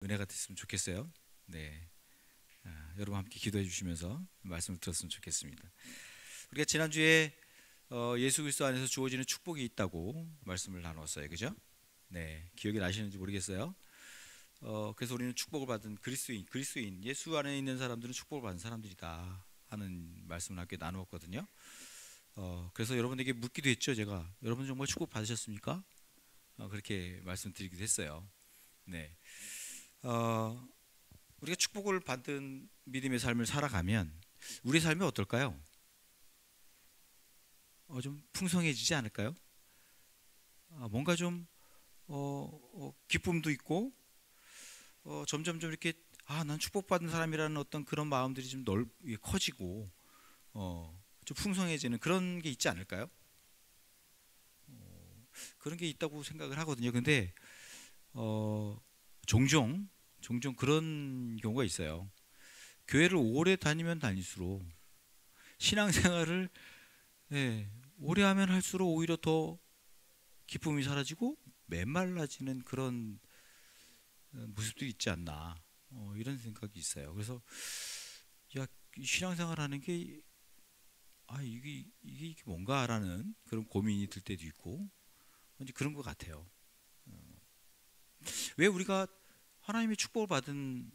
은혜가 됐으면 좋겠어요. 네, 여러분 함께 기도해 주시면서 말씀을 들었으면 좋겠습니다. 우리가 지난주에 예수 그리스도 안에서 주어지는 축복이 있다고 말씀을 나눴어요, 그죠? 네, 기억이 나시는지 모르겠어요. 그래서 우리는 축복을 받은 그리스도인, 예수 안에 있는 사람들은 축복을 받은 사람들이다 하는 말씀을 함께 나누었거든요. 그래서 여러분에게 묻기도 했죠, 제가. 여러분 정말 축복 받으셨습니까? 그렇게 말씀드리기도 했어요. 네. 우리가 축복을 받은 믿음의 삶을 살아가면 우리의 삶이 어떨까요? 좀 풍성해지지 않을까요? 뭔가 좀 기쁨도 있고 점점 좀 이렇게 난 축복받은 사람이라는 어떤 그런 마음들이 좀 커지고 좀 풍성해지는 그런 게 있지 않을까요? 그런 게 있다고 생각을 하거든요. 근데 종종 그런 경우가 있어요. 교회를 오래 다니면 다닐수록 신앙생활을 오래 하면 할수록 오히려 더 기쁨이 사라지고 메말라지는 그런 모습들이 있지 않나, 이런 생각이 있어요. 그래서 야, 신앙생활 하는 게 이게 뭔가라는 그런 고민이 들 때도 있고 이제 그런 것 같아요. 왜 우리가 하나님의 축복을 받은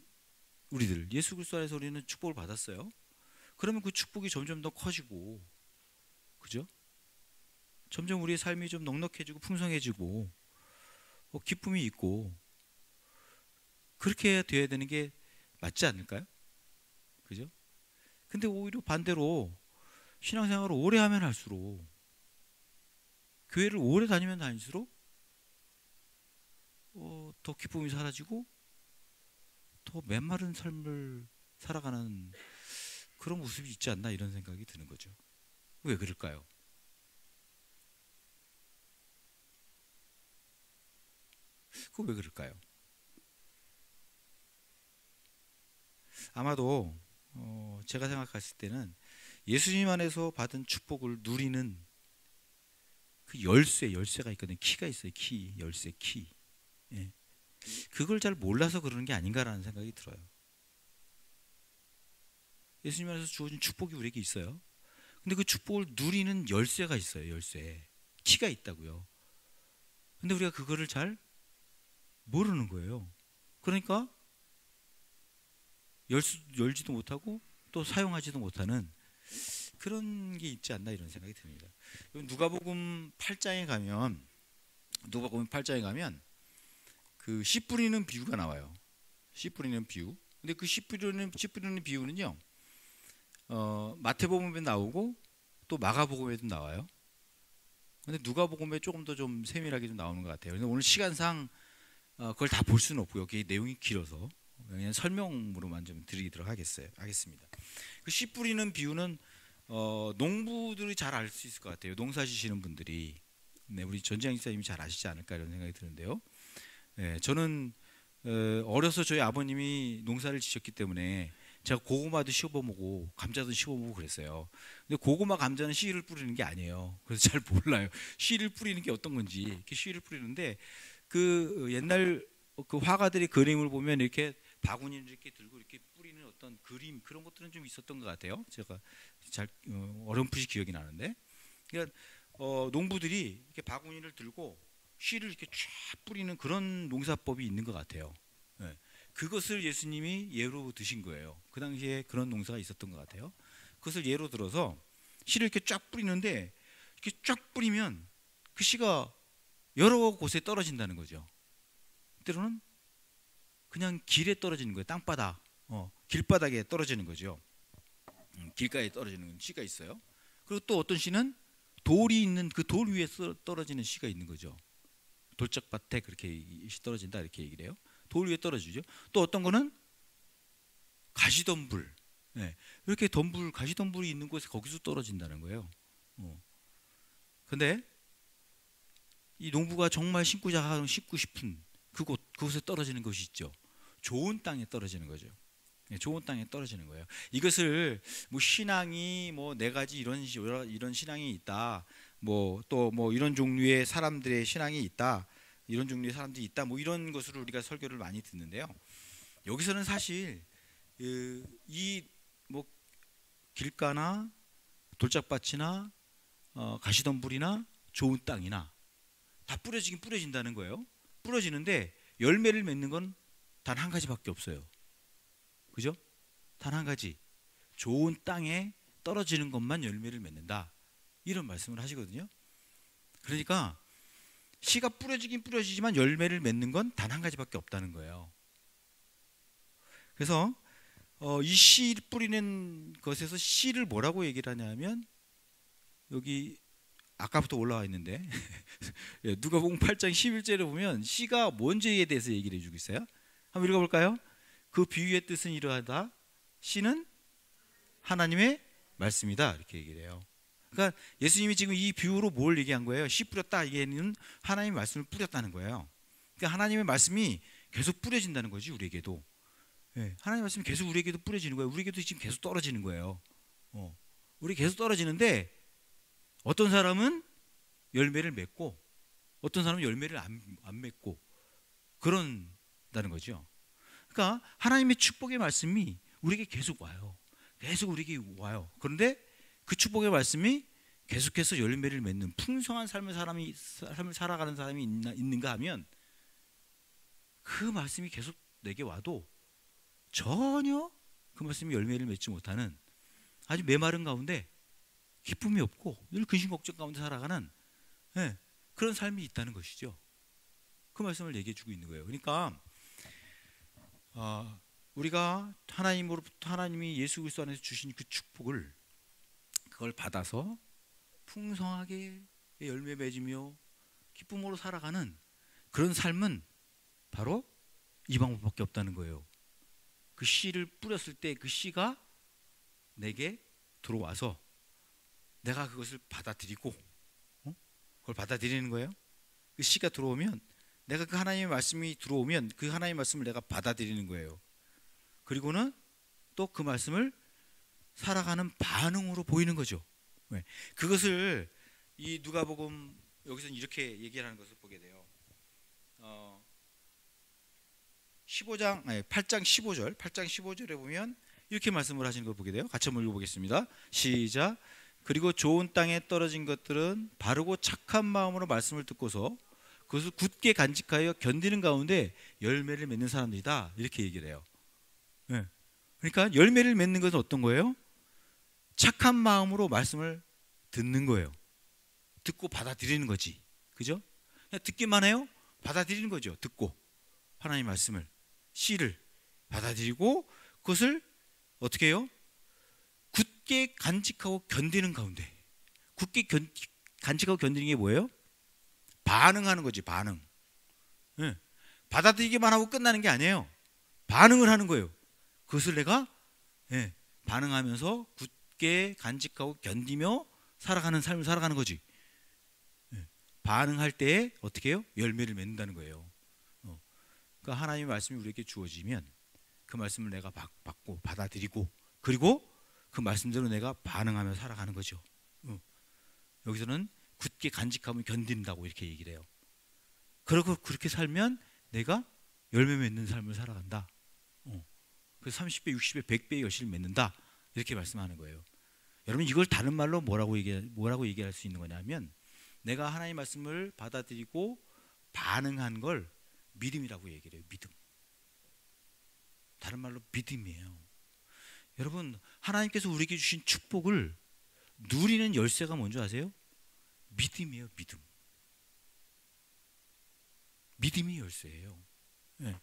우리들, 예수 그리스도 안에서 우리는 축복을 받았어요. 그러면 그 축복이 점점 더 커지고, 그죠? 점점 우리의 삶이 좀 넉넉해지고 풍성해지고 기쁨이 있고 그렇게 돼야 되는 게 맞지 않을까요? 그죠? 근데 오히려 반대로 신앙생활을 오래 하면 할수록, 교회를 오래 다니면 다닐수록 더 기쁨이 사라지고 더 메마른 삶을 살아가는 그런 모습이 있지 않나, 이런 생각이 드는 거죠. 왜 그럴까요? 그거 왜 그럴까요? 아마도 제가 생각했을 때는 예수님 안에서 받은 축복을 누리는 그 열쇠가 있거든요. 키가 있어요. 열쇠 키. 예. 그걸 잘 몰라서 그러는 게 아닌가라는 생각이 들어요. 예수님 안에서 주어진 축복이 우리에게 있어요. 근데 그 축복을 누리는 열쇠가 있어요. 열쇠. 키가 있다고요. 근데 우리가 그거를 잘 모르는 거예요. 그러니까 열지도 못하고 또 사용하지도 못하는 그런 게 있지 않나, 이런 생각이 듭니다. 누가복음 8장에 가면 그 씨 뿌리는 비유가 나와요. 씨 뿌리는 비유. 근데 그 씨 뿌리는 비유는요, 마태복음에 나오고 또 마가복음에도 나와요. 근데 누가복음에 조금 더 좀 세밀하게 좀 나오는 것 같아요. 그래서 오늘 시간상 그걸 다 볼 수는 없고요. 그게 내용이 길어서 그냥 설명으로만 좀 드리도록 하겠습니다. 그 씨 뿌리는 비유는 농부들이 잘 알 수 있을 것 같아요. 농사 지시는 분들이. 네, 우리 전지현 집사님이 잘 아시지 않을까, 이런 생각이 드는데요. 네, 저는 어려서 저희 아버님이 농사를 지셨기 때문에 제가 고구마도 씹어보고 감자도 씹어보고 그랬어요. 근데 고구마, 감자는 씨를 뿌리는 게 아니에요. 그래서 잘 몰라요. 씨를 뿌리는 게 어떤 건지. 이렇게 씨를 뿌리는데 그 옛날 그 화가들이 그림을 보면 이렇게 바구니를 이렇게 들고 이렇게 뿌리는 어떤 그림, 그런 것들은 좀 있었던 것 같아요. 제가 잘 어렴풋이 기억이 나는데, 그러니까 농부들이 이렇게 바구니를 들고 씨를 이렇게 쫙 뿌리는 그런 농사법이 있는 것 같아요. 네. 그것을 예수님이 예로 드신 거예요. 그 당시에 그런 농사가 있었던 것 같아요. 그것을 예로 들어서 씨를 이렇게 쫙 뿌리는데, 이렇게 쫙 뿌리면 그 씨가 여러 곳에 떨어진다는 거죠. 때로는 그냥 길에 떨어지는 거예요. 땅바닥, 길바닥에 떨어지는 거죠. 길가에 떨어지는 씨가 있어요. 그리고 또 어떤 씨는 돌이 있는 그 돌 위에 떨어지는 씨가 있는 거죠. 돌짝밭에 그렇게 떨어진다, 이렇게 얘기를 해요. 돌 위에 떨어지죠. 또 어떤 거는 가시덤불, 이렇게 가시덤불이 있는 곳에 거기서 떨어진다는 거예요. 근데 이 농부가 정말 심고 싶은 그곳에 떨어지는 것이 있죠. 좋은 땅에 떨어지는 거죠. 좋은 땅에 떨어지는 거예요. 이것을 뭐 신앙이 뭐 네 가지 이런 신앙이 있다, 뭐 또 뭐 이런 종류의 사람들의 신앙이 있다, 이런 종류의 사람들이 있다, 뭐 이런 것으로 우리가 설교를 많이 듣는데요. 여기서는 사실 이 뭐 길가나 돌짝밭이나 가시덤불이나 좋은 땅이나 다 뿌려지긴 뿌려진다는 거예요. 뿌려지는데 열매를 맺는 건 단 한 가지밖에 없어요. 그죠? 단 한 가지. 좋은 땅에 떨어지는 것만 열매를 맺는다. 이런 말씀을 하시거든요. 그러니까 씨가 뿌려지긴 뿌려지지만 열매를 맺는 건 단 한 가지밖에 없다는 거예요. 그래서 이 씨 뿌리는 것에서 씨를 뭐라고 얘기를 하냐면 여기 아까부터 올라와 있는데 누가복음 8장 11절에 보면 씨가 뭔지에 대해서 얘기를 해주고 있어요. 한번 읽어볼까요? 그 비유의 뜻은 이러하다. 씨는 하나님의 말씀이다. 이렇게 얘기를 해요. 그러니까 예수님이 지금 이 비유로 뭘 얘기한 거예요? 씨 뿌렸다. 이게는 하나님의 말씀을 뿌렸다는 거예요. 그러니까 하나님의 말씀이 계속 뿌려진다는 거지, 우리에게도. 네, 하나님의 말씀이 계속 우리에게도 뿌려지는 거예요. 우리에게도 지금 계속 떨어지는 거예요. 우리 계속 떨어지는데 어떤 사람은 열매를 맺고 어떤 사람은 열매를 안 맺고 그런다는 거죠. 그러니까 하나님의 축복의 말씀이 우리에게 계속 와요. 계속 우리에게 와요. 그런데 그 축복의 말씀이 계속해서 열매를 맺는 풍성한 삶을 살아가는 사람이 있는가 하면 그 말씀이 계속 내게 와도 전혀 그 말씀이 열매를 맺지 못하는 아주 메마른 가운데 기쁨이 없고 늘 근심 걱정 가운데 살아가는 그런 삶이 있다는 것이죠. 그 말씀을 얘기해 주고 있는 거예요. 그러니까 우리가 하나님으로부터 하나님이 예수 그리스도 안에서 주신 그 축복을 그걸 받아서 풍성하게 열매 맺으며 기쁨으로 살아가는 그런 삶은 바로 이 방법밖에 없다는 거예요. 그 씨를 뿌렸을 때 그 씨가 내게 들어와서 내가 그것을 받아들이고 그걸 받아들이는 거예요. 그 씨가 들어오면 내가 그 하나님의 말씀이 들어오면 그 하나님의 말씀을 내가 받아들이는 거예요. 그리고는 또 그 말씀을 살아가는 반응으로 보이는 거죠. 그것을 이 누가복음 여기서는 이렇게 얘기하는 것을 보게 돼요. 8장 15절에 보면 이렇게 말씀을 하시는 걸 보게 돼요. 같이 한번 읽어보겠습니다. 시작. 그리고 좋은 땅에 떨어진 것들은 바르고 착한 마음으로 말씀을 듣고서 그것을 굳게 간직하여 견디는 가운데 열매를 맺는 사람들이다. 이렇게 얘기를 해요. 그러니까 열매를 맺는 것은 어떤 거예요? 착한 마음으로 말씀을 듣는 거예요. 듣고 받아들이는 거지. 그죠? 그냥 듣기만 해요? 받아들이는 거죠. 듣고 하나님의 말씀을 씨를 받아들이고 그것을 어떻게 해요? 굳게 간직하고 견디는 가운데. 굳게 간직하고 견디는 게 뭐예요? 반응하는 거지. 반응. 받아들이기만 하고 끝나는 게 아니에요. 반응을 하는 거예요. 그것을 내가 반응하면서 굳게 간직하고 견디며 살아가는 삶을 살아가는 거지. 반응할 때에 어떻게 해요? 열매를 맺는다는 거예요. 그러니까 하나님의 말씀이 우리에게 주어지면 그 말씀을 내가 받고 받아들이고 그리고 그 말씀대로 내가 반응하며 살아가는 거죠. 여기서는 굳게 간직하며 견딘다고 이렇게 얘기를 해요. 그리고 그렇게 살면 내가 열매 맺는 삶을 살아간다. 그래서 30배, 60배, 100배의 여실을 맺는다. 이렇게 말씀하는 거예요. 여러분 이걸 다른 말로 뭐라고 얘기할 수 있는 거냐면 내가 하나님의 말씀을 받아들이고 반응한 걸 믿음이라고 얘기를 해요. 믿음. 다른 말로 믿음이에요. 여러분 하나님께서 우리에게 주신 축복을 누리는 열쇠가 뭔지 아세요? 믿음이에요. 믿음. 믿음이 열쇠예요. 네.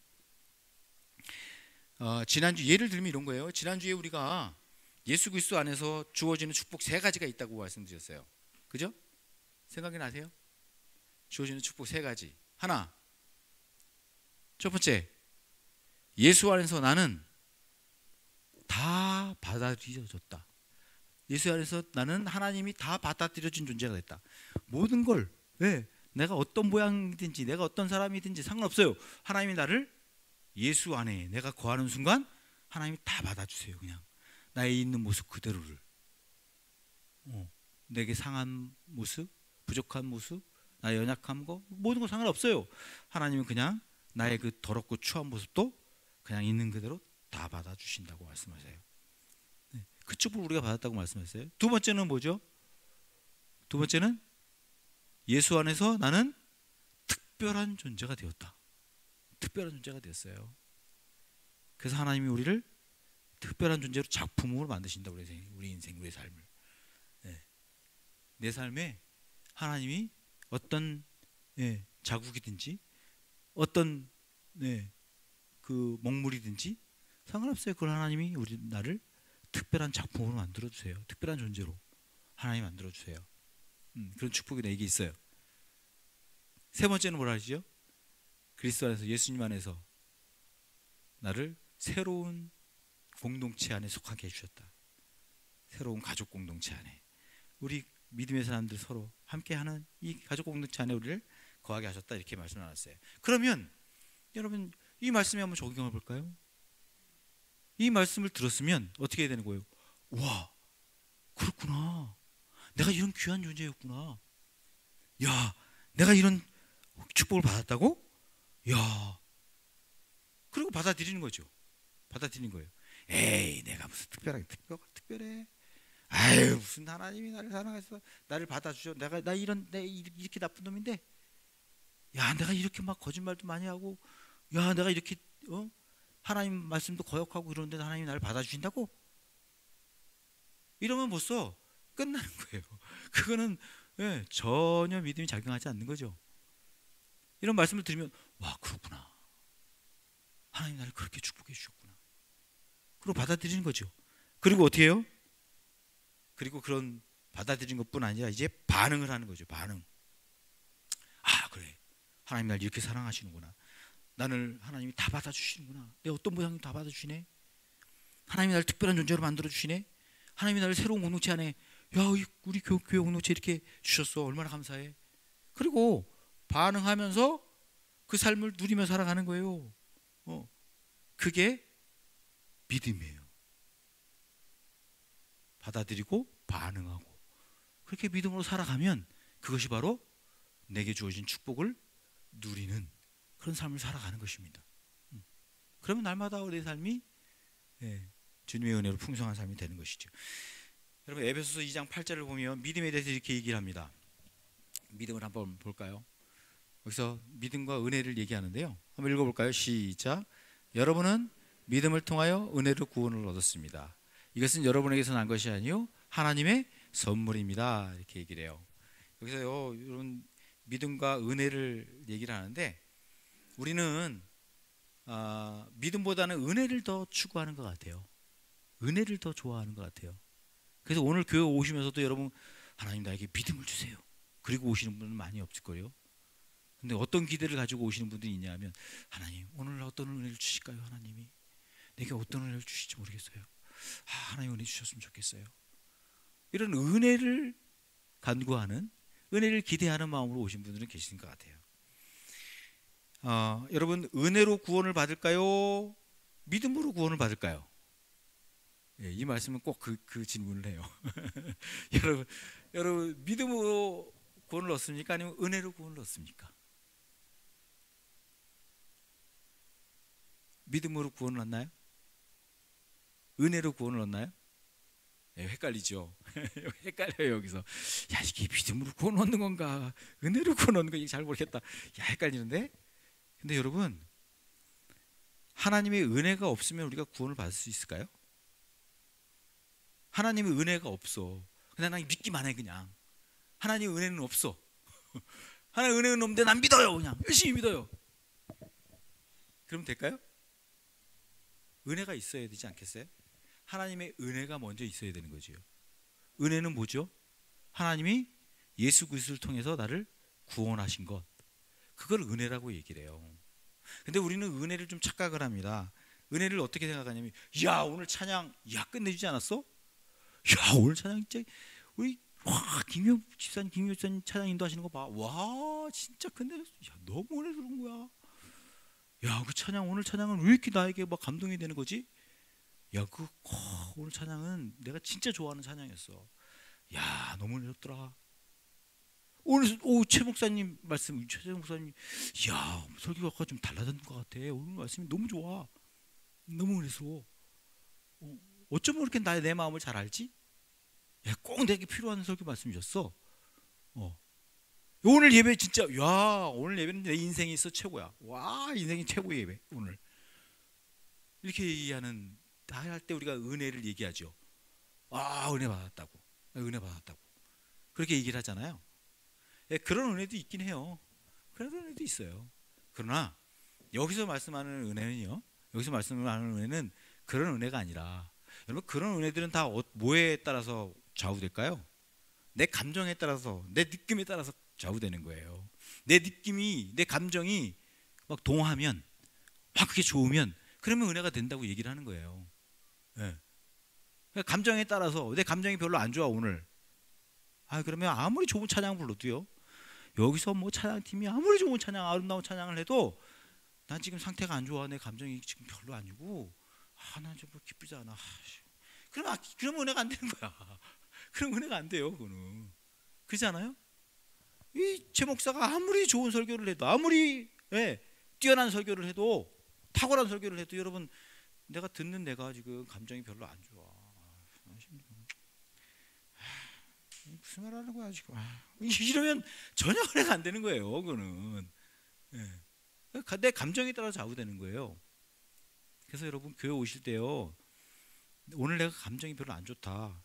지난주 예를 들면 이런 거예요. 지난주에 우리가 예수 그리스도 안에서 주어지는 축복 3가지가 있다고 말씀드렸어요. 그죠? 생각이 나세요? 주어지는 축복 3가지. 하나, 첫 번째, 예수 안에서 나는 다 받아들여졌다. 예수 안에서 나는 하나님이 다 받아들여준 존재가 됐다. 모든 걸 내가 어떤 모양이든지 내가 어떤 사람이든지 상관없어요. 하나님이 나를 예수 안에 내가 거하는 순간 하나님이 다 받아주세요. 그냥 나의 있는 모습 그대로를. 내게 상한 모습, 부족한 모습, 나의 연약한 거 모든 거 상관없어요. 하나님은 그냥 나의 그 더럽고 추한 모습도 그냥 있는 그대로 다 받아주신다고 말씀하세요. 네, 그 축복을 우리가 받았다고 말씀하셨어요. 두 번째는 뭐죠? 두 번째는 예수 안에서 나는 특별한 존재가 되었다. 특별한 존재가 되었어요. 그래서 하나님이 우리를 특별한 존재로 작품으로 만드신다. 우리 인생, 우리의 삶을. 네. 내 삶에 하나님이 어떤 자국이든지 어떤 그 먹물이든지 상관없어요. 그걸 하나님이 나를 특별한 작품으로 만들어 주세요. 특별한 존재로 하나님 만들어 주세요. 그런 축복이 내게 있어요. 세 번째는 뭐라 하시죠? 그리스도 안에서, 예수님 안에서 나를 새로운 공동체 안에 속하게 해주셨다. 새로운 가족 공동체 안에, 우리 믿음의 사람들 서로 함께하는 이 가족 공동체 안에 우리를 거하게 하셨다. 이렇게 말씀을 나눴어요. 그러면 여러분, 이 말씀에 한번 적용해 볼까요? 이 말씀을 들었으면 어떻게 해야 되는 거예요? 와, 그렇구나. 내가 이런 귀한 존재였구나. 야, 내가 이런 축복을 받았다고? 야, 그리고 받아들이는 거죠. 받아들이는 거예요. 에이, 내가 무슨 특별해? 아유, 무슨 하나님이 나를 사랑해서 나를 받아주죠. 내가 이렇게 나쁜 놈인데, 야, 내가 이렇게 막 거짓말도 많이 하고, 야, 내가 이렇게 하나님 말씀도 거역하고 이러는데 하나님이 나를 받아주신다고? 이러면 벌써 끝나는 거예요. 그거는 전혀 믿음이 작용하지 않는 거죠. 이런 말씀을 들으면, 와, 그렇구나. 하나님 나를 그렇게 축복해 주셨구나. 그리고 받아들이는 거죠. 그리고 어떻게 해요? 그리고 그런 받아들이는 것뿐 아니라 이제 반응을 하는 거죠. 반응. 아, 그래. 하나님 날 이렇게 사랑하시는구나. 나를 하나님이 다 받아주시는구나. 내 어떤 모양도 다 받아주시네. 하나님이 나를 특별한 존재로 만들어주시네. 하나님이 나를 새로운 공동체 안에, 야, 우리 교회 공동체 이렇게 주셨어. 얼마나 감사해. 그리고 반응하면서 그 삶을 누리며 살아가는 거예요. 그게 믿음이에요. 받아들이고 반응하고 그렇게 믿음으로 살아가면 그것이 바로 내게 주어진 축복을 누리는 그런 삶을 살아가는 것입니다. 그러면 날마다 내 삶이 주님의 은혜로 풍성한 삶이 되는 것이죠. 여러분, 에베소서 2장 8절을 보면 믿음에 대해서 이렇게 얘기를 합니다. 믿음을 한번 볼까요? 여기서 믿음과 은혜를 얘기하는데요. 한번 읽어볼까요? 시작. 여러분은 믿음을 통하여 은혜로 구원을 얻었습니다. 이것은 여러분에게서 난 것이 아니요 하나님의 선물입니다. 이렇게 얘기를 해요. 여기서요, 여러분, 믿음과 은혜를 얘기를 하는데 우리는 믿음보다는 은혜를 더 추구하는 것 같아요. 은혜를 더 좋아하는 것 같아요. 그래서 오늘 교회 오시면서도 여러분, 하나님 나에게 믿음을 주세요. 그리고 오시는 분은 많이 없을 거예요. 근데 어떤 기대를 가지고 오시는 분들이 있냐면, 하나님 오늘 어떤 은혜를 주실까요? 하나님이 내게 어떤 은혜를 주실지 모르겠어요. 하나님 은혜 주셨으면 좋겠어요. 이런 은혜를 간구하는, 은혜를 기대하는 마음으로 오신 분들은 계신 것 같아요. 여러분, 은혜로 구원을 받을까요? 믿음으로 구원을 받을까요? 이 말씀은 꼭 그 질문을 해요. 여러분 믿음으로 구원을 얻습니까? 아니면 은혜로 구원을 얻습니까? 믿음으로 구원을 얻나요? 은혜로 구원을 얻나요? 헷갈리죠. 헷갈려요. 여기서 야, 이게 믿음으로 구원 얻는 건가 은혜로 구원 얻는 건가 잘 모르겠다. 야, 헷갈리는데. 근데 여러분, 하나님의 은혜가 없으면 우리가 구원을 받을 수 있을까요? 하나님의 은혜가 없어. 그냥 난 믿기만 해. 그냥 하나님의 은혜는 없어. 하나님의 은혜는 없는데 난 믿어요. 그냥 열심히 믿어요. 그럼 될까요? 은혜가 있어야 되지 않겠어요? 하나님의 은혜가 먼저 있어야 되는 거죠. 은혜는 뭐죠? 하나님이 예수 그리스도를 통해서 나를 구원하신 것, 그걸 은혜라고 얘기를 해요. 근데 우리는 은혜를 좀 착각을 합니다. 은혜를 어떻게 생각하냐면, 야, 오늘 찬양 끝내주지 않았어? 야, 오늘 찬양 진짜 우리 김효 집사님 찬양 인도하시는 거 봐. 와, 진짜 끝내줬어. 야, 너무 은혜스러운 거야. 야, 그 찬양, 오늘 찬양은 왜 이렇게 나에게 막 감동이 되는 거지? 야, 오늘 찬양은 내가 진짜 좋아하는 찬양이었어. 야, 너무 은혜롭더라. 오늘 최 목사님 말씀, 최 목사님, 야, 설교가 좀 달라진 것 같아. 오늘 말씀이 너무 좋아. 너무 은혜스러워. 어쩌면 이렇게 내 마음을 잘 알지? 야, 꼭 내게 필요한 설교 말씀 주셨어. 오늘 예배 진짜, 야, 오늘 예배는 내 인생에 있어 최고야. 와, 인생이 최고의 예배 오늘. 이렇게 얘기하는 할 때 우리가 은혜를 얘기하죠. 아, 은혜 받았다고, 은혜 받았다고 그렇게 얘기를 하잖아요. 예, 그런 은혜도 있긴 해요. 그런 은혜도 있어요. 그러나 여기서 말씀하는 은혜는요, 여기서 말씀하는 은혜는 그런 은혜가 아니라, 여러분, 그런 은혜들은 다 뭐에 따라서 좌우될까요? 내 감정에 따라서, 내 느낌에 따라서 좌우되는 거예요. 내 느낌이, 내 감정이 막 동하면, 막 그게 좋으면, 그러면 은혜가 된다고 얘기를 하는 거예요. 네. 감정에 따라서 내 감정이 별로 안 좋아 오늘. 그러면 아무리 좋은 찬양 불러도요, 여기서 뭐 찬양팀이 아무리 좋은 찬양, 아름다운 찬양을 해도 난 지금 상태가 안 좋아, 내 감정이 지금 별로 아니고, 난 좀 기쁘지 않아. 그럼 은혜가 안 되는 거야. 그럼 은혜가 안 돼요, 그거는. 그렇지 않아요? 이 제 목사가 아무리 좋은 설교를 해도, 아무리 뛰어난 설교를 해도, 탁월한 설교를 해도, 여러분, 내가 듣는 내가 지금 감정이 별로 안 좋아. 무슨 말 하는 거야 지금. 이러면 전혀 은혜가 안 되는 거예요, 그거는. 내 감정에 따라 좌우되는 거예요. 그래서 여러분, 교회 오실 때요, 오늘 내가 감정이 별로 안 좋다,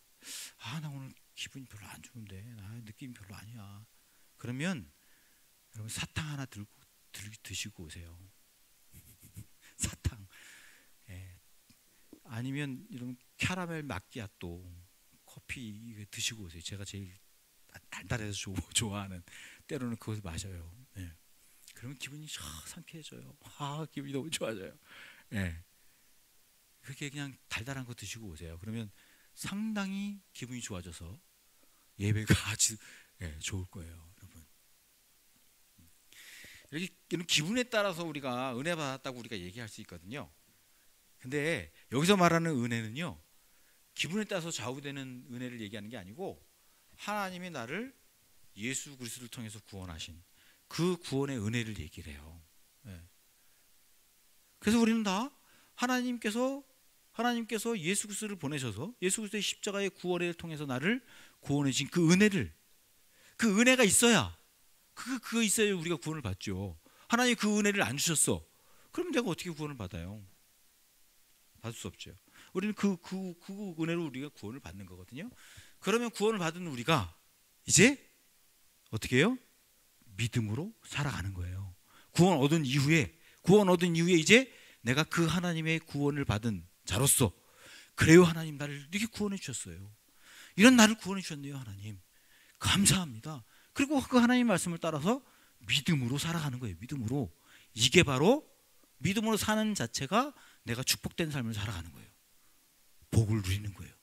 나 오늘 기분이 별로 안 좋은데, 나 느낌이 별로 아니야, 그러면 여러분, 사탕 하나 드시고 오세요. 사탕. 아니면 여러분, 캐러멜 마끼아또 커피 드시고 오세요. 제가 제일 달달해서 좋아하는, 때로는 그것을 마셔요. 그러면 기분이 상쾌해져요. 기분이 너무 좋아져요. 그렇게 그냥 달달한 거 드시고 오세요. 그러면 상당히 기분이 좋아져서 예배가 아주 좋을 거예요, 여러분. 이런 기분에 따라서 우리가 은혜 받았다고 우리가 얘기할 수 있거든요. 근데 여기서 말하는 은혜는요, 기분에 따라서 좌우되는 은혜를 얘기하는 게 아니고, 하나님이 나를 예수 그리스도를 통해서 구원하신 그 구원의 은혜를 얘기를 해요. 그래서 우리는 다 하나님께서 예수 그리스도를 보내셔서 예수 그리스도의 십자가의 구원을 통해서 나를 구원해 주신 그 은혜를, 그 은혜가 있어야, 그거 있어야 우리가 구원을 받죠. 하나님이 그 은혜를 안 주셨어. 그럼 내가 어떻게 구원을 받아요? 받을 수 없죠. 우리는 그 은혜로 우리가 구원을 받는 거거든요. 그러면 구원을 받은 우리가 이제 어떻게 해요? 믿음으로 살아가는 거예요. 구원 얻은 이후에 이제 내가 그 하나님의 구원을 받은 자로서, 그래요, 하나님 나를 이렇게 구원해 주셨어요. 이런 나를 구원해 주셨네요, 하나님. 감사합니다. 그리고 그 하나님 말씀을 따라서 믿음으로 살아가는 거예요. 믿음으로. 이게 바로 믿음으로 사는 자체가 내가 축복된 삶을 살아가는 거예요. 복을 누리는 거예요.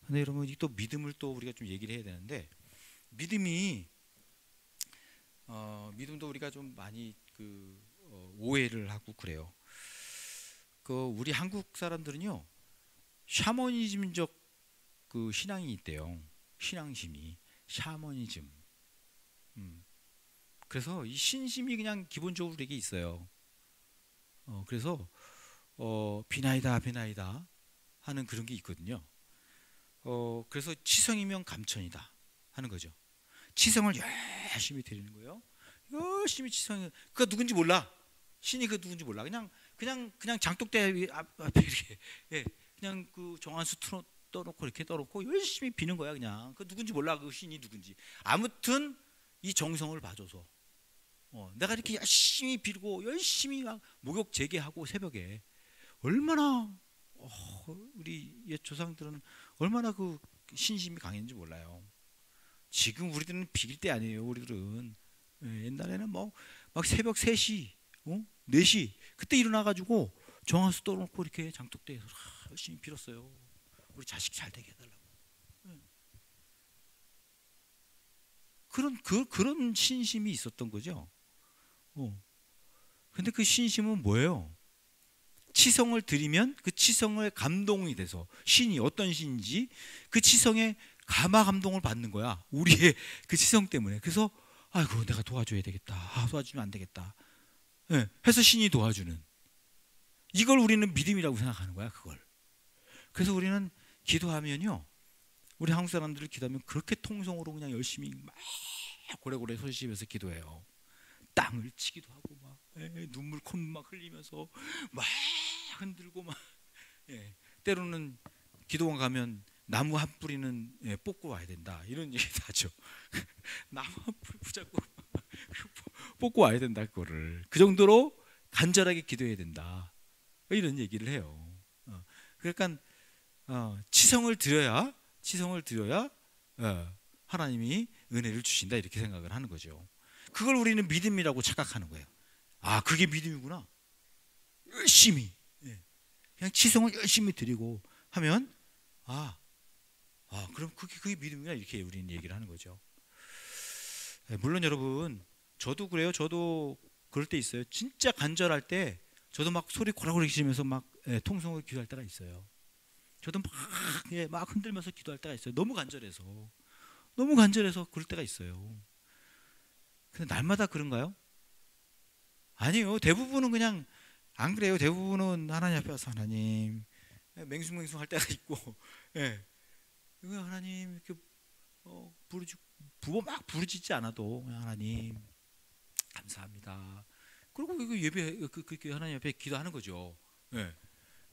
근데 여러분, 또 믿음을 또 우리가 좀 얘기를 해야 되는데, 믿음도 우리가 좀 많이 오해를 하고 그래요. 우리 한국 사람들은요, 샤머니즘적 신앙이 있대요. 신앙심이 샤머니즘. 그래서 이 신심이 그냥 기본적으로 되게 있어요. 그래서 비나이다 하는 그런 게 있거든요. 그래서 치성이면 감천이다 하는 거죠. 치성을 열심히 드리는 거예요. 열심히 치성을. 그가 누군지 몰라. 신이 그 누군지 몰라. 그냥 장독대 앞에 이렇게, 그냥 그 정한수 떠놓고 이렇게 떠놓고 열심히 비는 거야. 그냥 그 누군지 몰라. 그 신이 누군지. 아무튼 이 정성을 봐줘서 내가 이렇게 열심히 빌고 열심히 막 목욕 재개하고 새벽에 얼마나 우리 옛 조상들은 얼마나 그 신심이 강했는지 몰라요. 지금 우리들은 비길 때 아니에요. 우리들은 옛날에는 막 새벽 3시, 4시 그때 일어나가지고 정화수 떠놓고 이렇게 장독대에서 열심히 빌었어요. 우리 자식 잘 되게 해달라고. 그런 신심이 있었던 거죠. 근데 그 신심은 뭐예요? 치성을 드리면 그 치성에 감동이 돼서, 신이 어떤 신인지 그 치성에 감동을 받는 거야. 우리의 그 치성 때문에. 그래서 아이고, 내가 도와줘야 되겠다. 도와주면 안 되겠다. 해서 신이 도와주는. 이걸 우리는 믿음이라고 생각하는 거야, 그걸. 그래서 우리는 기도하면요, 우리 한국 사람들을 기도하면 그렇게 통성으로 그냥 열심히 막 고래고래 소리치면서 기도해요. 땅을 치기도 하고 막 눈물 콧물 막 흘리면서 막 흔들고 막 때로는 기도원 가면 나무 한 뿌리는 뽑고 와야 된다 이런 얘기도 하죠. 나무 한 뿌리 붙잡고 뽑고 와야 된다, 그거를. 그 정도로 간절하게 기도해야 된다 이런 얘기를 해요. 그러니까 치성을 드려야 하나님이 은혜를 주신다 이렇게 생각을 하는 거죠. 그걸 우리는 믿음이라고 착각하는 거예요. 아, 그게 믿음이구나. 열심히 그냥 치성을 열심히 드리고 하면 그럼 그게 믿음이구나 이렇게 우리는 얘기를 하는 거죠. 물론 여러분, 저도 그래요. 저도 그럴 때 있어요. 진짜 간절할 때 저도 막 소리 고라고라 지르면서 막 통성으로 기도할 때가 있어요. 저도 막 흔들면서 기도할 때가 있어요. 너무 간절해서 그럴 때가 있어요. 근데 날마다 그런가요? 아니요. 대부분은 그냥 안 그래요. 대부분은 하나님 앞에 와서 하나님 맹숭맹숭 할 때가 있고, 하나님 이렇게 막 부르짖지 않아도 하나님 감사합니다. 그리고 이거 예배 그렇게 하나님 앞에 기도하는 거죠.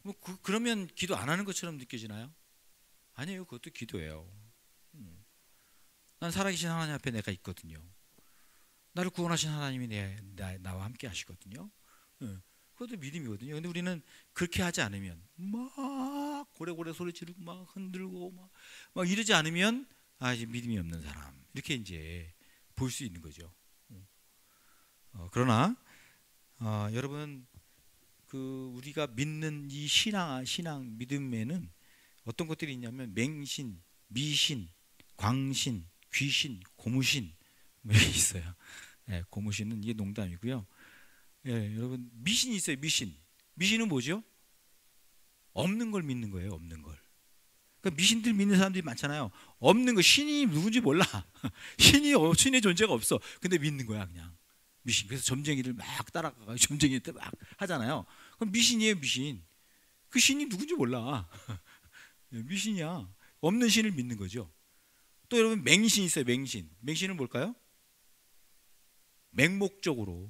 뭐 그러면 기도 안 하는 것처럼 느껴지나요? 아니에요. 그것도 기도예요. 난 살아계신 하나님 앞에 내가 있거든요. 나를 구원하신 하나님이 나와 함께 하시거든요. 그것도 믿음이거든요. 근데 우리는 그렇게 하지 않으면 막 고래고래 소리 지르고 막 흔들고 막 이러지 않으면 이제 믿음이 없는 사람 이렇게 이제 볼 수 있는 거죠. 그러나 여러분, 우리가 믿는 이 신앙 믿음에는 어떤 것들이 있냐면 맹신, 미신, 광신, 귀신, 고무신 이렇게 있어요. 고무신은 이게 농담이고요. 여러분, 미신이 있어요. 미신은 뭐죠? 없는 걸 믿는 거예요. 없는 걸. 그러니까 미신들 믿는 사람들이 많잖아요. 없는 거, 신이 누군지 몰라. 신의 존재가 없어. 근데 믿는 거야, 그냥. 미신. 그래서 점쟁이를 막 따라가고 점쟁이한테 막 하잖아요. 그럼 미신이에요, 미신. 그 신이 누군지 몰라. 미신이야. 없는 신을 믿는 거죠. 또 여러분, 맹신 있어요. 맹신은 뭘까요? 맹목적으로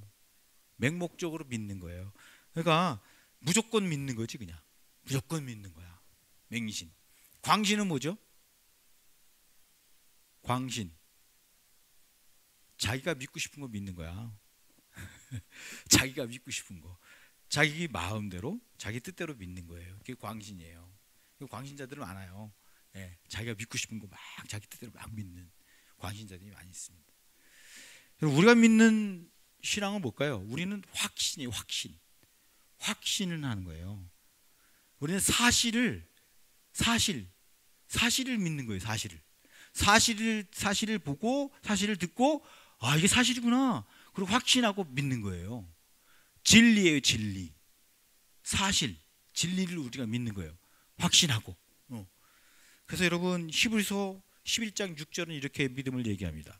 믿는 거예요. 그러니까 무조건 믿는 거지, 그냥. 무조건 믿는 거야. 맹신. 광신은 뭐죠? 광신. 자기가 믿고 싶은 거 믿는 거야. 자기가 믿고 싶은 거. 자기 마음대로, 자기 뜻대로 믿는 거예요. 그게 광신이에요. 광신자들은 많아요. 자기가 믿고 싶은 거 막 자기 뜻대로 막 믿는 광신자들이 많이 있습니다. 우리가 믿는 신앙은 뭘까요? 우리는 확신이에요. 확신을 하는 거예요. 우리는 사실을 믿는 거예요. 사실을 보고 사실을 듣고 이게 사실이구나. 그리고 확신하고 믿는 거예요. 진리예요, 진리. 진리를 우리가 믿는 거예요. 확신하고. 그래서 여러분, 히브리서 11장 6절은 이렇게 믿음을 얘기합니다.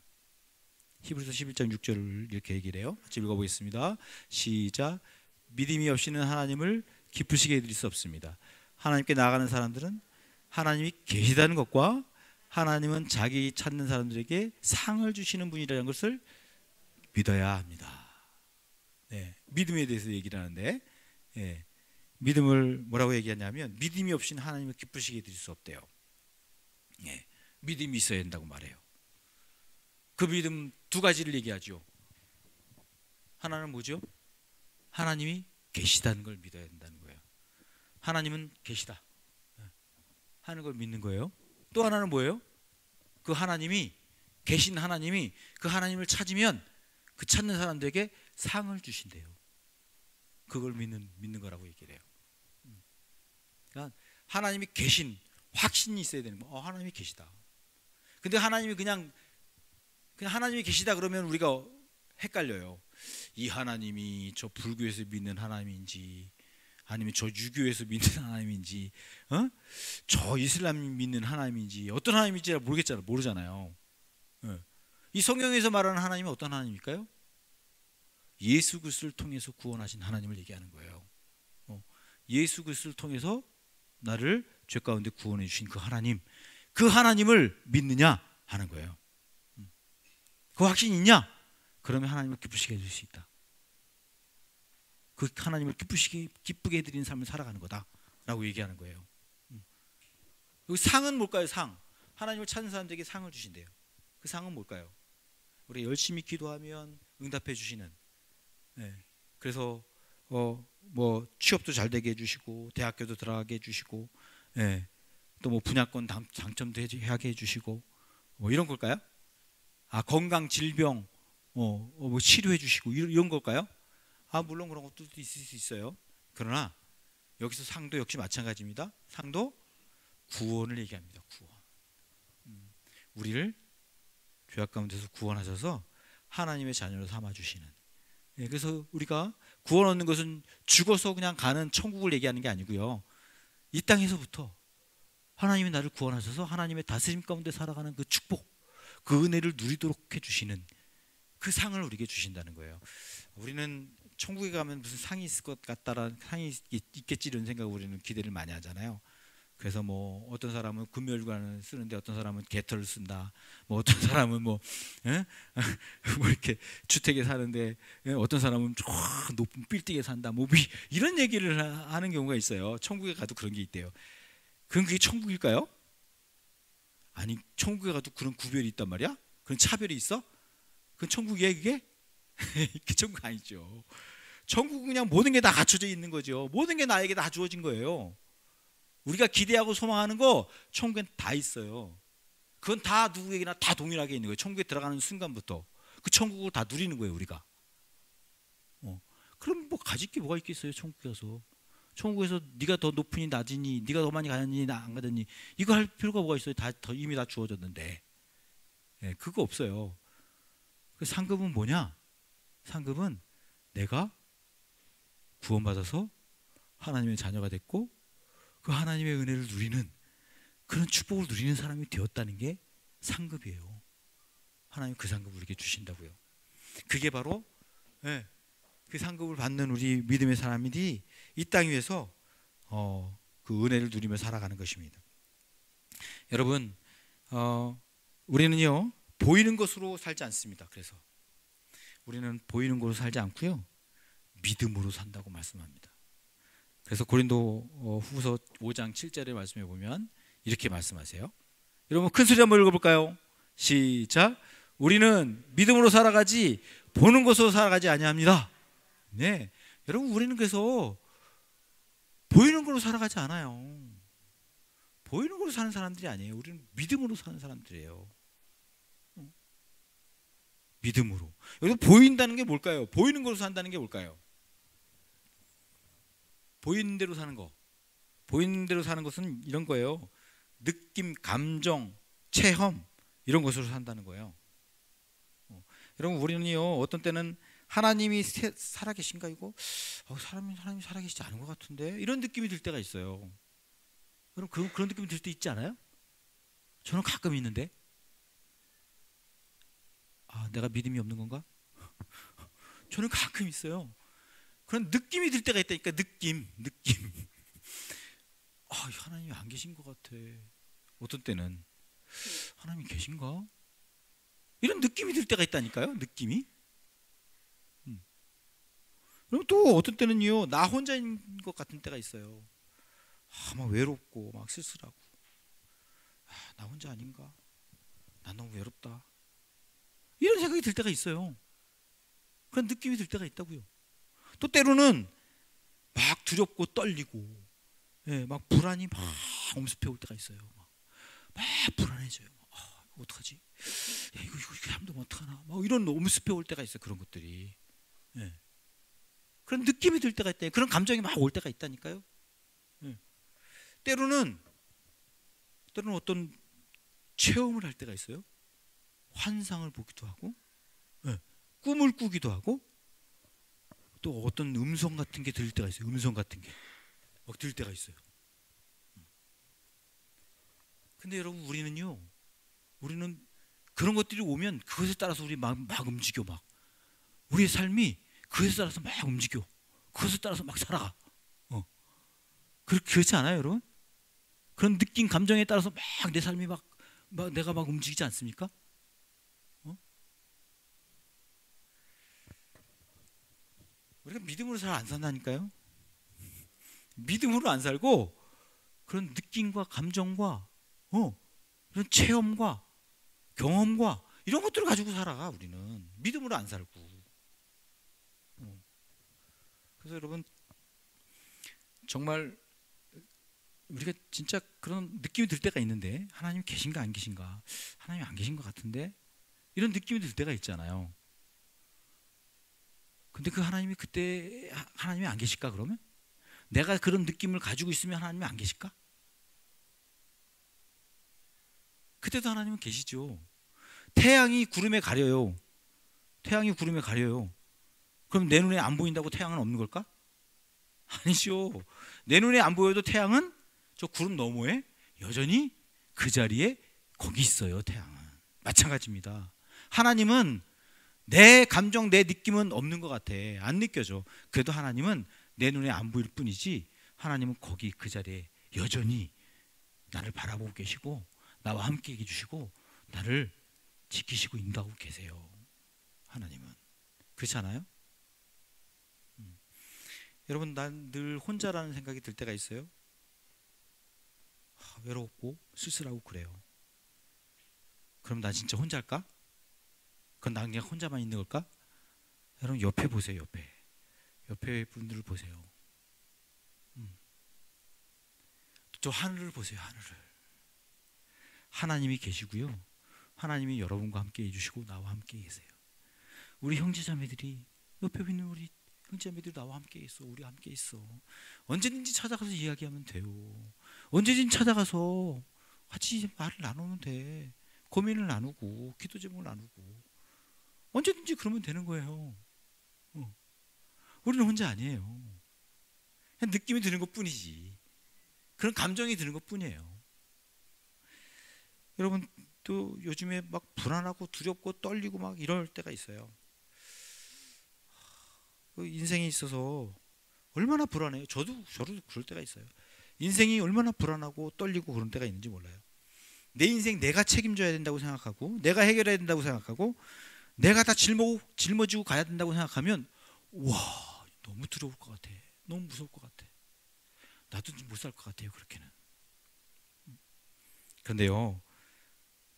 히브리서 11장 6절을 이렇게 얘기를 해요. 같이 읽어보겠습니다. 시작. 믿음이 없이는 하나님을 기쁘시게 해드릴 수 없습니다. 하나님께 나아가는 사람들은 하나님이 계시다는 것과 하나님은 자기 찾는 사람들에게 상을 주시는 분이라는 것을 믿어야 합니다. 믿음에 대해서 얘기를 하는데, 믿음을 뭐라고 얘기하냐면 믿음이 없이는 하나님을 기쁘시게 해드릴 수 없대요. 믿음이 있어야 된다고 말해요. 그 믿음 두 가지를 얘기하죠. 하나는 뭐죠? 하나님이 계시다는 걸 믿어야 된다는 거예요. 하나님은 계시다 하는 걸 믿는 거예요. 또 하나는 뭐예요? 그 하나님이, 계신 하나님이 그 하나님을 찾으면 그 찾는 사람들에게 상을 주신대요. 그걸 믿는 거라고 얘기를 해요. 그러니까 하나님이 계신 확신이 있어야 되는 거예요. 하나님이 계시다. 근데 하나님이 그냥 하나님이 계시다 그러면 우리가 헷갈려요. 이 하나님이 저 불교에서 믿는 하나님인지, 아니면 저 유교에서 믿는 하나님인지, 저 이슬람 믿는 하나님인지, 어떤 하나님인지 모르잖아요. 이 성경에서 말하는 하나님은 어떤 하나님일까요? 예수 그리스도를 통해서 구원하신 하나님을 얘기하는 거예요. 예수 그리스도를 통해서 나를 죄 가운데 구원해 주신 그 하나님, 그 하나님을 믿느냐 하는 거예요. 그 확신이 있냐? 그러면 하나님을 기쁘시게 해줄 수 있다. 그 하나님을 기쁘게 해드리는 삶을 살아가는 거다라고 얘기하는 거예요. 그 상은 뭘까요? 상. 하나님을 찾는 사람들에게 상을 주신대요. 그 상은 뭘까요? 우리 열심히 기도하면 응답해 주시는. 그래서 뭐 취업도 잘 되게 해주시고 대학교도 들어가게 해주시고, 또 뭐 분야권 당첨도 하게 해주시고, 뭐 이런 걸까요? 건강 질병 뭐 치료해 주시고 이런 걸까요? 물론 그런 것도 있을 수 있어요. 그러나 여기서 상도 역시 마찬가지입니다. 상도 구원을 얘기합니다. 구원. 우리를 죄악 가운데서 구원하셔서 하나님의 자녀로 삼아주시는. 그래서 우리가 구원 얻는 것은 죽어서 그냥 가는 천국을 얘기하는 게 아니고요, 이 땅에서부터 하나님이 나를 구원하셔서 하나님의 다스림 가운데 살아가는 그 축복, 그 은혜를 누리도록 해주시는 그 상을 우리에게 주신다는 거예요. 우리는 천국에 가면 무슨 상이 있을 것 같다라는, 상이 있겠지 이런 생각을 우리는 기대를 많이 하잖아요. 그래서 뭐 어떤 사람은 금멸관을 쓰는데 어떤 사람은 개털을 쓴다. 뭐 어떤 사람은 뭐 이렇게 주택에 사는데 어떤 사람은 저 높은 빌딩에 산다. 뭐 이런 얘기를 하는 경우가 있어요. 천국에 가도 그런 게 있대요. 그게 천국일까요? 아니, 천국에 가도 그런 구별이 있단 말이야? 그런 차별이 있어? 그건 천국이야 그게? 그 천국 아니죠. 천국은 그냥 모든 게 다 갖춰져 있는 거죠. 모든 게 나에게 다 주어진 거예요. 우리가 기대하고 소망하는 거 천국엔 다 있어요. 그건 다 누구에게나 다 동일하게 있는 거예요. 천국에 들어가는 순간부터 그 천국을 다 누리는 거예요, 우리가. 그럼 뭐 가질 게 뭐가 있겠어요, 천국에 가서. 천국에서 네가 더 높으니 낮으니, 네가 더 많이 가느니 안 가느니, 이거 할 필요가 뭐가 있어요? 이미 다 주어졌는데. 그거 없어요. 그 상급은 뭐냐? 상급은 내가 구원받아서 하나님의 자녀가 됐고 그 하나님의 은혜를 누리는, 그런 축복을 누리는 사람이 되었다는 게 상급이에요. 하나님 그 상급을 우리에게 주신다고요. 그게 바로 그 상급을 받는 우리 믿음의 사람들이 이 땅 위에서 그 은혜를 누리며 살아가는 것입니다. 여러분, 우리는요 보이는 것으로 살지 않습니다. 그래서 우리는 보이는 것으로 살지 않고요, 믿음으로 산다고 말씀합니다. 그래서 고린도 후서 5장 7절의 말씀에 보면 이렇게 말씀하세요. 여러분 큰 소리 한번 읽어볼까요? 시작. 우리는 믿음으로 살아가지 보는 것으로 살아가지 아니합니다. 네, 여러분 우리는 그래서 보이는 걸로 살아가지 않아요. 보이는 걸로 사는 사람들이 아니에요. 우리는 믿음으로 사는 사람들이에요. 믿음으로. 여기서 보인다는 게 뭘까요? 보이는 걸로 산다는 게 뭘까요? 보이는 대로 사는 거. 보이는 대로 사는 것은 이런 거예요. 느낌, 감정, 체험 이런 것으로 산다는 거예요. 여러분 우리는요 어떤 때는 하나님이 살아계신가 이거? 하나님이 살아계시지 않은 것 같은데? 이런 느낌이 들 때가 있어요. 여러분 그런 느낌이 들 때 있지 않아요? 저는 가끔 있는데, 내가 믿음이 없는 건가? 저는 가끔 있어요. 그런 느낌이 들 때가 있다니까. 느낌. 하나님이 안 계신 것 같아. 어떤 때는 하나님이 계신가? 이런 느낌이 들 때가 있다니까요. 느낌이. 그럼 또 어떤 때는요 나 혼자인 것 같은 때가 있어요. 막 외롭고 막 쓸쓸하고, 나 혼자 아닌가? 나 너무 외롭다. 이런 생각이 들 때가 있어요. 그런 느낌이 들 때가 있다고요. 또 때로는 막 두렵고 떨리고, 막 불안이 막 엄습해 올 때가 있어요. 막 불안해져요. 이거 어떡하지? 이거 하면 어떡하나? 막 이런 엄습해 올 때가 있어요. 그런 것들이. 그런 느낌이 들 때가 있다. 그런 감정이 막 올 때가 있다니까요. 때로는 어떤 체험을 할 때가 있어요. 환상을 보기도 하고, 꿈을 꾸기도 하고, 또 어떤 음성 같은 게 들릴 때가 있어요. 음성 같은 게 막 들릴 때가 있어요. 근데 여러분 우리는 그런 것들이 오면 그것에 따라서 우리 막 움직여. 막 우리의 삶이 그것에 따라서 막 움직여. 그것에 따라서 막 살아가. 그렇지 않아요, 여러분? 그런 느낌, 감정에 따라서 막 내 삶이 막 내가 막 움직이지 않습니까? 어? 우리가 믿음으로 잘 안 산다니까요. 믿음으로 안 살고 그런 느낌과 감정과 그런 체험과 경험과 이런 것들을 가지고 살아. 우리는 믿음으로 안 살고. 그래서 여러분 정말 우리가 진짜 그런 느낌이 들 때가 있는데 하나님 계신가 안 계신가, 하나님 안 계신 것 같은데 이런 느낌이 들 때가 있잖아요. 근데 그 하나님이 그때 하나님이 안 계실까? 그러면 내가 그런 느낌을 가지고 있으면 하나님이 안 계실까? 그때도 하나님은 계시죠. 태양이 구름에 가려요. 태양이 구름에 가려요. 그럼 내 눈에 안 보인다고 태양은 없는 걸까? 아니죠. 내 눈에 안 보여도 태양은 저 구름 너머에 여전히 그 자리에 거기 있어요. 태양은 마찬가지입니다. 하나님은 내 감정, 내 느낌은 없는 것 같아. 안 느껴져. 그래도 하나님은 내 눈에 안 보일 뿐이지 하나님은 거기 그 자리에 여전히 나를 바라보고 계시고 나와 함께 해주시고 나를 지키시고 인도하고 계세요. 하나님은. 그렇지 않아요? 여러분, 난 늘 혼자라는 생각이 들 때가 있어요. 외롭고 쓸쓸하고 그래요. 그럼 난 진짜 혼자일까? 그건 난 그냥 혼자만 있는 걸까? 여러분 옆에 보세요. 옆에 분들을 보세요. 저 하늘을 보세요. 하늘을. 하나님이 계시고요. 하나님이 여러분과 함께 해주시고 나와 함께 계세요. 우리 형제자매들이 옆에 있는 우리 형제자매들이 나와 함께 있어. 우리 함께 있어. 언제든지 찾아가서 이야기하면 돼요. 언제든지 찾아가서 같이 말을 나누면 돼. 고민을 나누고 기도 제목을 나누고 언제든지 그러면 되는 거예요. 우리는 혼자 아니에요. 그냥 느낌이 드는 것뿐이지. 그런 감정이 드는 것뿐이에요. 여러분 또 요즘에 막 불안하고 두렵고 떨리고 막 이럴 때가 있어요. 그 인생에 있어서 얼마나 불안해요. 저도 그럴 때가 있어요. 인생이 얼마나 불안하고 떨리고 그런 때가 있는지 몰라요. 내 인생 내가 책임져야 된다고 생각하고 내가 해결해야 된다고 생각하고 내가 다 짊어지고 가야 된다고 생각하면 와 너무 두려울 것 같아. 너무 무서울 것 같아. 나도 못 살 것 같아요. 그렇게는. 그런데요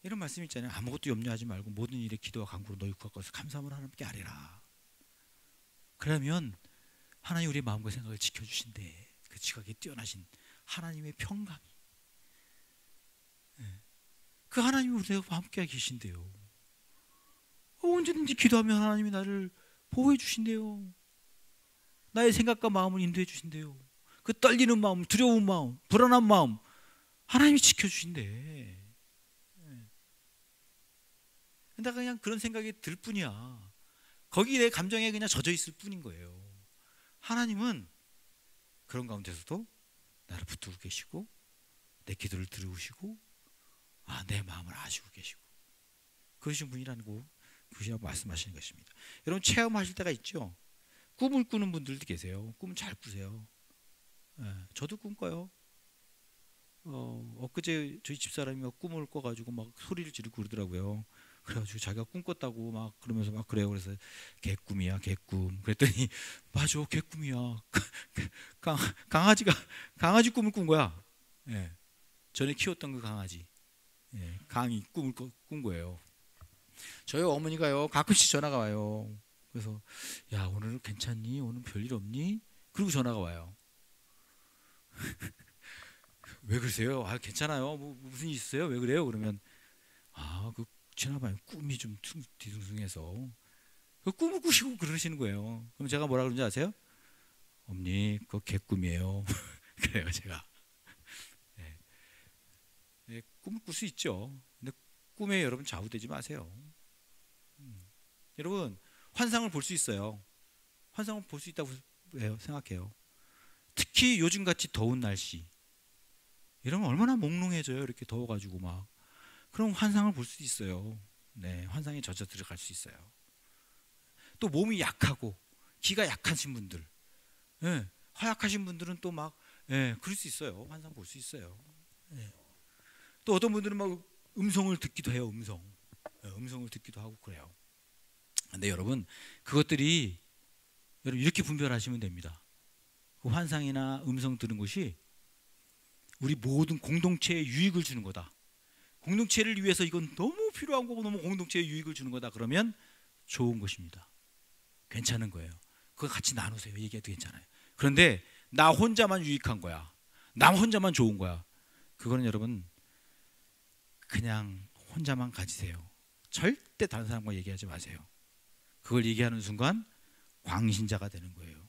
이런 말씀 있잖아요. 아무것도 염려하지 말고 모든 일에 기도와 간구로 너희 구할 것을 감사함으로 하나님께 아뢰라. 그러면 하나님 우리의 마음과 생각을 지켜주신대. 그 지각에 뛰어나신 하나님의 평강이 그 하나님이 우리와 함께 계신대요. 언제든지 기도하면 하나님이 나를 보호해 주신대요. 나의 생각과 마음을 인도해 주신대요. 그 떨리는 마음, 두려운 마음, 불안한 마음 하나님이 지켜주신대. 내가 그냥 그런 생각이 들 뿐이야. 거기 내 감정에 그냥 젖어 있을 뿐인 거예요. 하나님은 그런 가운데서도 나를 붙들고 계시고 내 기도를 들으시고 내 마음을 아시고 계시고 그러신 분이라고 말씀하시는 것입니다. 여러분 체험하실 때가 있죠. 꿈을 꾸는 분들도 계세요. 꿈을 잘 꾸세요. 저도 꿈 꿔요. 엊그제 저희 집사람이 막 꿈을 꿔가지고 막 소리를 지르고 그러더라고요. 그래가지고 자기가 꿈 꿨다고 막 그러면서 막 그래요. 그래서 개꿈이야 개꿈. 그랬더니 맞아 개꿈이야. 강아지 꿈을 꾼 거야. 전에 키웠던 그 강아지. 강이 꿈을 꾼 거예요. 저희 어머니가요 가끔씩 전화가 와요. 그래서 야 오늘은 괜찮니? 오늘 별일 없니? 그리고 전화가 와요. 왜 그러세요? 괜찮아요. 무슨 일 있어요? 왜 그래요? 그러면 그 지나봐요. 꿈이 좀 뒤숭숭해서 그 꿈을 꾸시고 그러시는 거예요. 그럼 제가 뭐라 그러는지 아세요? 어머니 그거 개꿈이에요. 그래요 제가. 꿈을 꿀 수 있죠. 근데 꿈에 여러분 좌우되지 마세요. 여러분 환상을 볼 수 있어요. 환상을 볼 수 있다고 생각해요. 특히 요즘같이 더운 날씨 이러면 얼마나 몽롱해져요. 이렇게 더워가지고 막 그럼 환상을 볼 수 있어요. 환상에 젖어 들어갈 수 있어요. 또 몸이 약하고 기가 약하신 분들 허약하신 분들은 또 막 예, 그럴 수 있어요. 환상 볼 수 있어요. 예. 또 어떤 분들은 막 음성을 듣기도 해요. 음성을 듣기도 하고 그래요. 근데 여러분 그것들이 여러분 이렇게 분별하시면 됩니다. 그 환상이나 음성 들은 것이 우리 모든 공동체에 유익을 주는 거다. 공동체를 위해서 이건 너무 필요한 거고 너무 공동체에 유익을 주는 거다. 그러면 좋은 것입니다. 괜찮은 거예요. 그거 같이 나누세요. 얘기해도 괜찮아요. 그런데 나 혼자만 유익한 거야. 나 혼자만 좋은 거야. 그거는 여러분 그냥 혼자만 가지세요. 절대 다른 사람과 얘기하지 마세요. 그걸 얘기하는 순간 광신자가 되는 거예요.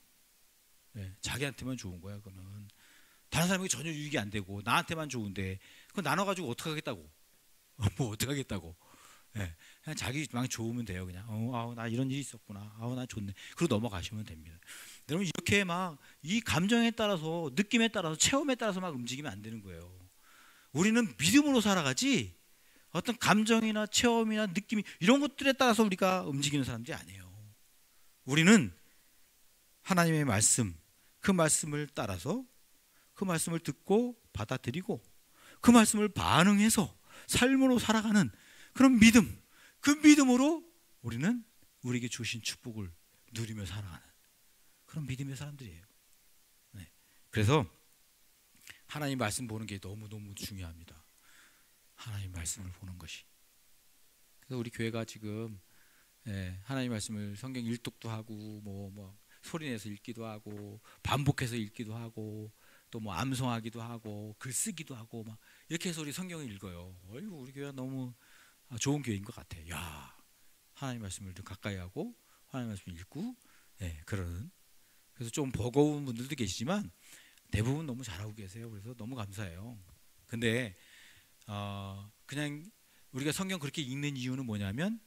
네, 자기한테만 좋은 거야. 그거는 다른 사람에게 전혀 유익이 안 되고 나한테만 좋은데 그거 나눠가지고 어떻게 하겠다고? 뭐 어떻게 하겠다고? 네, 그냥 자기만 좋으면 돼요. 그냥 나 이런 일이 있었구나. 나 좋네. 그리고 넘어가시면 됩니다. 여러분 이렇게 막 이 감정에 따라서 느낌에 따라서 체험에 따라서 막 움직이면 안 되는 거예요. 우리는 믿음으로 살아가지 어떤 감정이나 체험이나 느낌이 이런 것들에 따라서 우리가 움직이는 사람들이 아니에요. 우리는 하나님의 말씀, 그 말씀을 따라서 그 말씀을 듣고 받아들이고 그 말씀을 반응해서 삶으로 살아가는 그런 믿음, 그 믿음으로 우리는 우리에게 주신 축복을 누리며 살아가는 그런 믿음의 사람들이에요. 네. 그래서 하나님 말씀 보는 게 너무너무 중요합니다. 하나님 말씀을 보는 것이. 그래서 우리 교회가 지금 하나님 말씀을 성경 일독도 하고 뭐 소리내서 읽기도 하고 반복해서 읽기도 하고 또 뭐 암송하기도 하고 글 쓰기도 하고 막 이렇게 해서 우리 성경을 읽어요. 어이구 우리 교회가 너무 좋은 교회인 것 같아요. 야 하나님 말씀을 좀 가까이 하고 하나님 말씀을 읽고 그러는. 그래서 좀 버거운 분들도 계시지만 대부분 너무 잘하고 계세요. 그래서 너무 감사해요. 근데 그냥 우리가 성경 그렇게 읽는 이유는 뭐냐면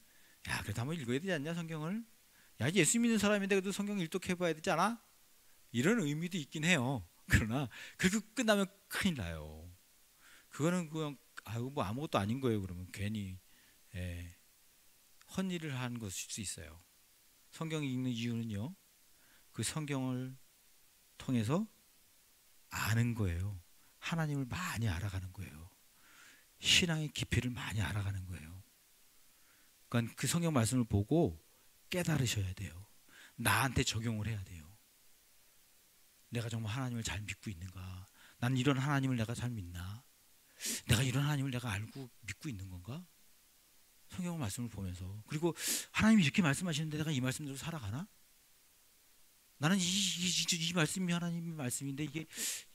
야 그래도 한번 읽어야 되지 않냐 성경을. 야 예수 믿는 사람인데 그래도 성경 일독해봐야 되지 않아? 이런 의미도 있긴 해요. 그러나 그렇게 끝나면 큰일 나요. 그거는 그냥 뭐 아무것도 아닌 거예요. 그러면 괜히 헛일을 한 것일 수 있어요. 성경 읽는 이유는요. 그 성경을 통해서 아는 거예요. 하나님을 많이 알아가는 거예요. 신앙의 깊이를 많이 알아가는 거예요. 그러니까 그 성경 말씀을 보고 깨달으셔야 돼요. 나한테 적용을 해야 돼요. 내가 정말 하나님을 잘 믿고 있는가? 난 이런 하나님을 내가 잘 믿나? 내가 이런 하나님을 내가 알고 믿고 있는 건가? 성경 말씀을 보면서. 그리고 하나님이 이렇게 말씀하시는데 내가 이 말씀대로 살아가나? 나는 이 말씀이 하나님의 말씀인데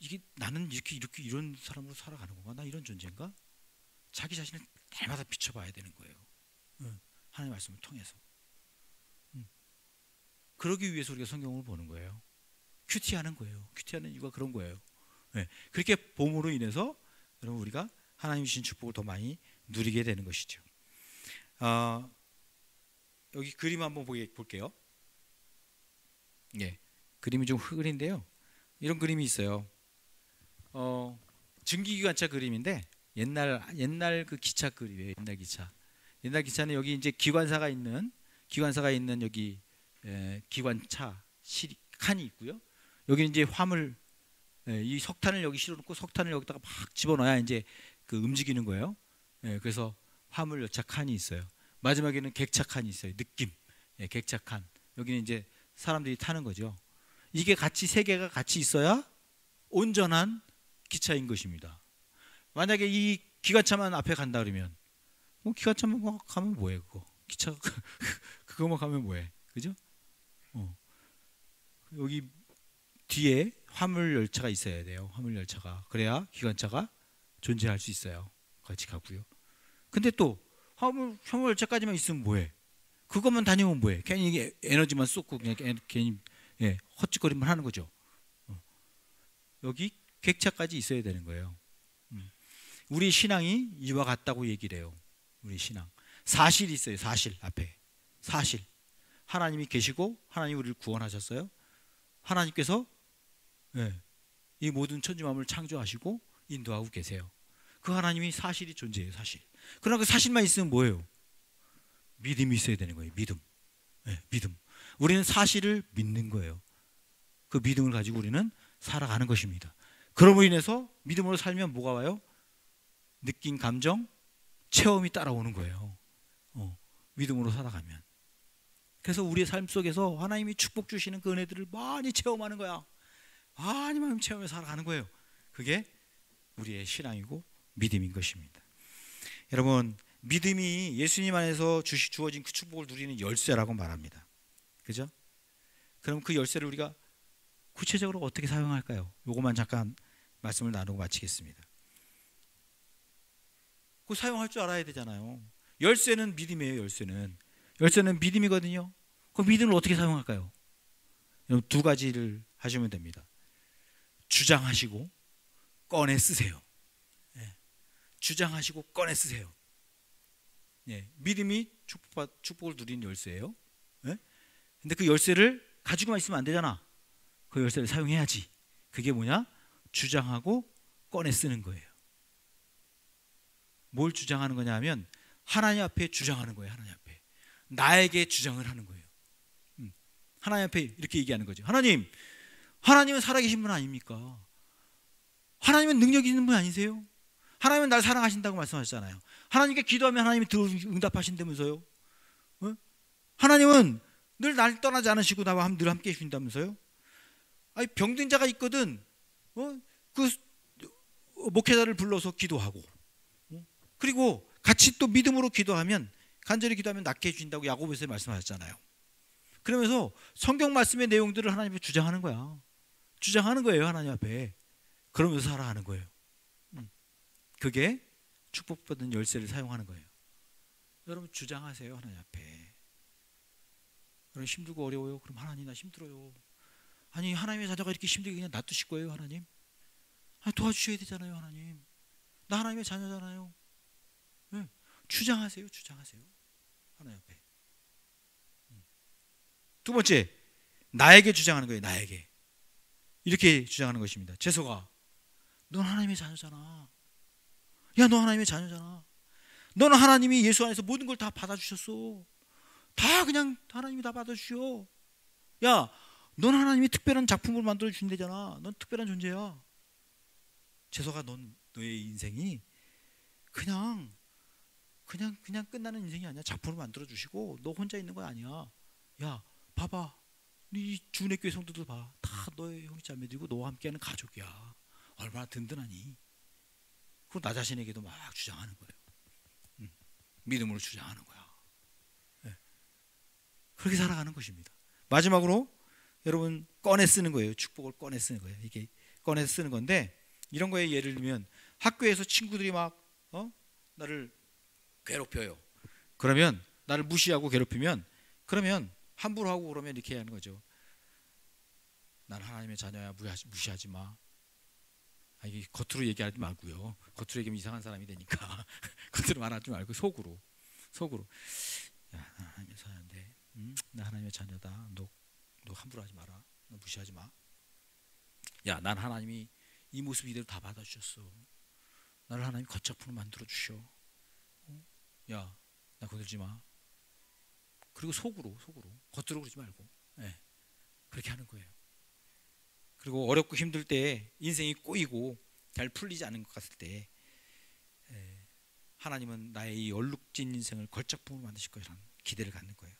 이게 나는 이렇게 이런 사람으로 살아가는 건가? 나 이런 존재인가? 자기 자신을 날마다 비춰봐야 되는 거예요. 하나님의 말씀을 통해서. 그러기 위해서 우리가 성경을 보는 거예요. 큐티하는 거예요. 큐티하는 이유가 그런 거예요. 그렇게 봄으로 인해서 여러분 우리가 하나님 주신 축복을 더 많이 누리게 되는 것이죠. 여기 그림 한번 볼게요. 그림이 좀 흐린데요. 이런 그림이 있어요. 증기기관차 그림인데 옛날 그 기차 그림이에요. 옛날 기차는 여기 이제 기관사가 있는 여기 기관차 칸이 있고요. 여기 이제 화물 이 석탄을 여기 실어놓고 석탄을 여기다가 막 집어넣어야 이제 그 움직이는 거예요. 그래서 화물 열차 칸이 있어요. 마지막에는 객차 칸이 있어요. 느낌 객차 칸. 여기는 이제 사람들이 타는 거죠. 이게 같이 세 개가 같이 있어야 온전한 기차인 것입니다. 만약에 이 기관차만 앞에 간다 그러면 기관차만 가면 뭐해 그거 기차 그거만 가면 뭐해 그죠? 여기 뒤에 화물 열차가 있어야 돼요. 화물 열차가 그래야 기관차가 존재할 수 있어요. 같이 가고요. 근데 또 화물 열차까지만 있으면 뭐해? 그것만 다니면 뭐해? 괜히 에너지만 쏟고 그냥 괜히 헛짓거리만 하는 거죠. 여기 객차까지 있어야 되는 거예요. 우리 신앙이 이와 같다고 얘기를 해요. 우리 신앙 사실이 있어요. 사실 앞에 사실 하나님이 계시고 하나님이 우리를 구원하셨어요. 하나님께서 이 모든 천지만물을 창조하시고 인도하고 계세요. 그 하나님이 사실이 존재해요. 사실. 그러나 그 사실만 있으면 뭐예요? 믿음이 있어야 되는 거예요. 믿음. 믿음. 우리는 사실을 믿는 거예요. 그 믿음을 가지고 우리는 살아가는 것입니다. 그럼으로 인해서 믿음으로 살면 뭐가 와요? 느낀 감정, 체험이 따라오는 거예요. 믿음으로 살아가면. 그래서 우리의 삶 속에서 하나님이 축복 주시는 그 은혜들을 많이 체험하는 거야. 많이 체험해 살아가는 거예요. 그게 우리의 신앙이고 믿음인 것입니다. 여러분, 믿음이 예수님 안에서 주어진 그 축복을 누리는 열쇠라고 말합니다. 그죠? 그럼 그 열쇠를 우리가 구체적으로 어떻게 사용할까요? 요것만 잠깐 말씀을 나누고 마치겠습니다. 그 사용할 줄 알아야 되잖아요. 열쇠는 믿음이에요. 열쇠는 믿음이거든요. 그 믿음을 어떻게 사용할까요? 여러분, 두 가지를 하시면 됩니다. 주장하시고 꺼내 쓰세요. 주장하시고 꺼내 쓰세요. 믿음이 축복을 누리는 열쇠예요. 근데 그 열쇠를 가지고만 있으면 안 되잖아. 그 열쇠를 사용해야지. 그게 뭐냐? 주장하고 꺼내 쓰는 거예요. 뭘 주장하는 거냐 하면 하나님 앞에 주장하는 거예요. 하나님 앞에 나에게 주장을 하는 거예요. 하나님 앞에 이렇게 얘기하는 거죠. 하나님은 살아계신 분 아닙니까? 하나님은 능력이 있는 분 아니세요? 하나님은 날 사랑하신다고 말씀하셨잖아요. 하나님께 기도하면 하나님이 응답하신다면서요. 하나님은 늘 날 떠나지 않으시고 나와 늘 함께 해주신다면서요. 아니, 병든 자가 있거든. 그 목회자를 불러서 기도하고, 그리고 같이 또 믿음으로 기도하면, 간절히 기도하면 낫게 해주신다고 야고보서에 말씀하셨잖아요. 그러면서 성경 말씀의 내용들을 하나님 앞에 주장하는 거야. 주장하는 거예요. 하나님 앞에. 그러면서 살아가는 거예요. 그게 축복받은 열쇠를 사용하는 거예요. 여러분, 주장하세요. 하나님 앞에. 여러분, 힘들고 어려워요. 그럼 하나님, 나 힘들어요. 아니, 하나님의 자녀가 이렇게 힘들게 그냥 놔두실 거예요, 하나님? 도와주셔야 되잖아요, 하나님. 나 하나님의 자녀잖아요. 주장하세요. 하나님 앞에. 두 번째, 나에게 주장하는 거예요. 나에게. 이렇게 주장하는 것입니다. 재석아, 넌 하나님의 자녀잖아. 야, 너 하나님의 자녀잖아. 너는 하나님이 예수 안에서 모든 걸 다 받아주셨어. 다 그냥 하나님이 다 받아주셔. 야, 넌 하나님이 특별한 작품을 만들어 주신다잖아. 넌 특별한 존재야. 재석아, 너의 인생이 그냥 끝나는 인생이 아니야. 작품을 만들어 주시고 너 혼자 있는 거 아니야. 야, 봐봐. 이 주내교회 성도들 봐. 다 너의 형제 자매들이고 너와 함께하는 가족이야. 얼마나 든든하니. 그리고 나 자신에게도 막 주장하는 거예요. 믿음으로 주장하는 거야. 그렇게 살아가는 것입니다. 마지막으로 여러분, 꺼내 쓰는 거예요. 축복을 꺼내 쓰는 거예요. 이게 꺼내 쓰는 건데, 이런 거에 예를 들면 학교에서 친구들이 막 나를 괴롭혀요. 그러면 나를 무시하고 괴롭히면, 그러면 함부로 하고 그러면 이렇게 하는 거죠. 난 하나님의 자녀야. 무시하지 마. 이게 겉으로 얘기하지 말고요. 겉으로 얘기하면 이상한 사람이 되니까 겉으로 말하지 말고 속으로. 야, 나 하나님의 자녀인데, 나 하나님의 자녀다. 너 함부로 하지 마라. 너 무시하지 마. 야, 난 하나님이 이 모습 이대로 다 받아주셨어. 나를 하나님 겉작품으로 만들어 주셔. 야, 나 건들지 마. 그리고 속으로 겉으로 그러지 말고, 그렇게 하는 거예요. 그리고 어렵고 힘들 때, 인생이 꼬이고 잘 풀리지 않은 것 같을 때, 하나님은 나의 이 얼룩진 인생을 걸작품으로 만드실 거라는 기대를 갖는 거예요.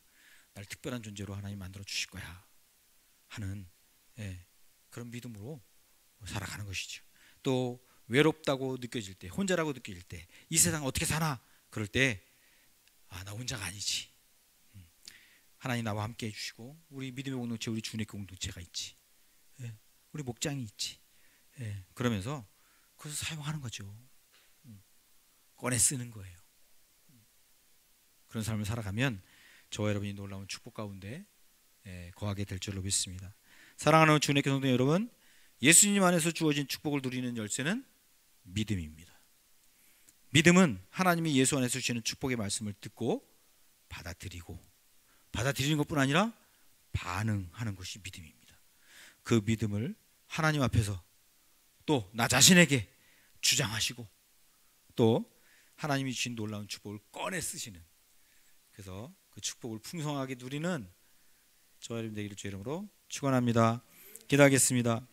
날 특별한 존재로 하나님 만들어 주실 거야 하는 그런 믿음으로 살아가는 것이죠. 또 외롭다고 느껴질 때, 혼자라고 느껴질 때, 이 세상 어떻게 사나 그럴 때, 나 혼자가 아니지. 하나님 나와 함께 해주시고, 우리 믿음의 공동체, 우리 주님의 공동체가 있지. 우리 목장이 있지. 그러면서 그것을 사용하는 거죠. 꺼내 쓰는 거예요. 그런 삶을 살아가면 저와 여러분이 놀라운 축복 가운데 거하게 될 줄로 믿습니다. 사랑하는 주님의 성도 여러분, 예수님 안에서 주어진 축복을 누리는 열쇠는 믿음입니다. 믿음은 하나님이 예수 안에서 주시는 축복의 말씀을 듣고 받아들이는 것뿐 아니라 반응하는 것이 믿음입니다. 그 믿음을 하나님 앞에서 또 나 자신에게 주장하시고, 또 하나님이 주신 놀라운 축복을 꺼내 쓰시는, 그래서 그 축복을 풍성하게 누리는 저와 여러분 되기를 주의 이름으로 축원합니다. 기도하겠습니다.